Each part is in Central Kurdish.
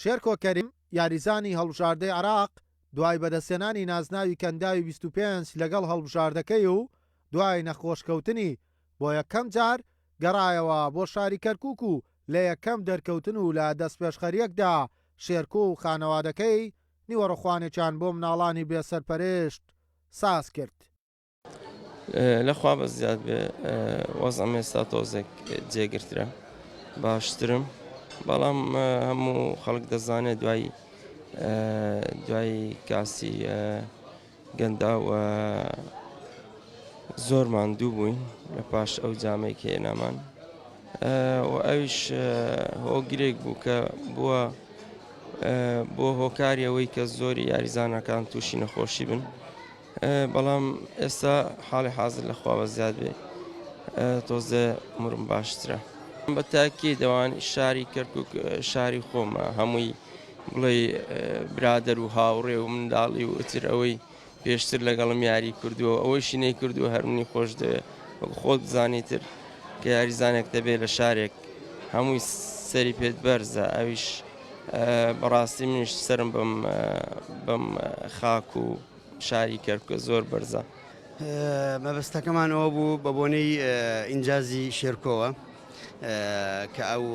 شێرکۆ کەریم یاریزانی هەڵبژاردەی عێراق دوای بەدەستێنانی نازناوی کەنداوی 25 لەگەڵ هەڵبژاردەکەی و دوای نەخۆشکەوتنی بۆ یەکەم جار گەڕایەوە بۆ شاری کەرکووک و لە یەکەم دەرکەوتن و لە دەستپێشخەریەکدا شێرکۆ و خانەوادەکەی نیوەڕۆخوانێکیان بۆ مناڵانی بێسەرپەرشت ساز کرد. لەخوا بە زیاد بێ وەزعم ئێستا تۆزێک جێگرترە باشترم، بەڵام هەموو خەڵک دەزانێت دوای کاسی گەنداو زۆر ماندوو بووین لە پاش ئەو جامەی کە هێنامان و ئەویش هۆگرێک بوو کە بووە بۆ هۆکاری ئەوەی کە زۆری یاریزانەکان تووشی نەخۆشی بن، بەڵام ئێستا حاڵی حازر لەخوا بە زیاد بێ تۆزە مرم باشترە. بە تاکی دەوان شاری کەرکووک شاری خۆمە، هەمووی بڵێ برادەر و هاوڕێ و منداڵی و ئتر ئەوەی پێشتر لەگەڵم یاری کردووە ئەوەیشی نەی کردووە هەرمنی خۆش دەوێت خۆت بزانیتر کە یاریزانێک دەبێت لە شارێک هەمووی سەری پێت بەرزە، ئەویش بەڕاستی منیش سرم بەم خاک و شاری کەرکووکە زۆر بەرزە. مەبەستەکەمان ئەوە بوو بە بۆنەی ئینجازی شێرکۆوە کە ئەو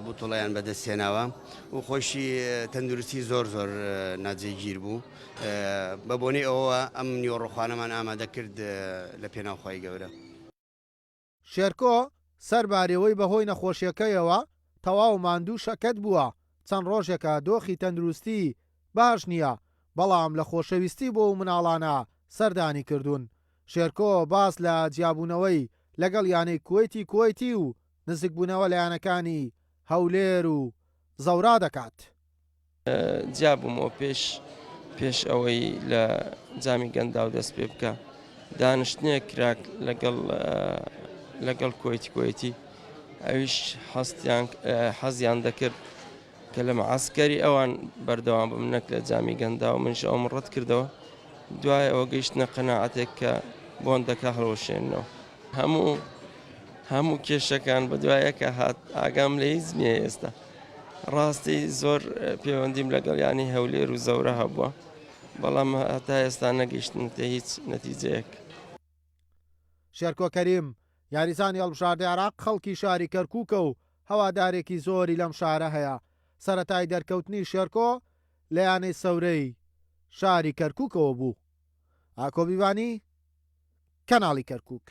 بوتڵەیان بەدەستێناوە و خۆشی تەندروستی زۆر ناجێگیر بوو، بە بۆنەی ئەوە ئەم نیوەڕۆخوانەمان ئامادە کرد لە پێناوخوای گەورە. شێرکۆ سەربارەوەی بەهۆی نەخۆشیەکەیەوە تەواو ماندوو شەکەت بووە، چەند ڕۆژێکە دۆخی تەندروستی باش نییە، بەڵام لە خۆشەویستی بۆ و مناڵانە سەردانی کردوون. شێرکۆ باس لە جیابوونەوەی لەگەڵ یانەی کوێتی و نزیکبوونەوە لە یانەکانی هەولێر و زەورا دەکات. جیابوومەوە پێش ئەوەی لە جامی گەنداو دەست پێ بکە دانیشتنێک کراک لەگەڵ کوێتی ئەویش حەزیان دەکرد کە لە مەعسکەری ئەوان بەردەوام بم نەک لە جامی گەنداو، منش ئەوم ڕەت کردەوە، دوای ئەوە گەیشتنە قەناعەتێک کە بۆندەکە هەڵوەشێنەوە. هەموو کێشەکان بە دوایەکە هات ئاگام لە هیچ نییە ئێستا. ڕاستی زۆر پەیوەندیم لەگەڵ یانی هەولێر و زەورە هەبووە، بەڵام هەتا ئێستا نەگەیشتنتە هیچ نەتیجەیەک. شێرکۆ کەریم یاریزانی هەڵبژاردەی عێراق خەڵکی شاری کەرکووکە و هەوادارێکی زۆری لەم شارە هەیە. سەرەتای دەرکەوتنی شێرکۆ لە یانەی سەورەی شاری کەرکووکەوە بوو. ئاکۆ بیبانی، کەناڵی کەرکووک.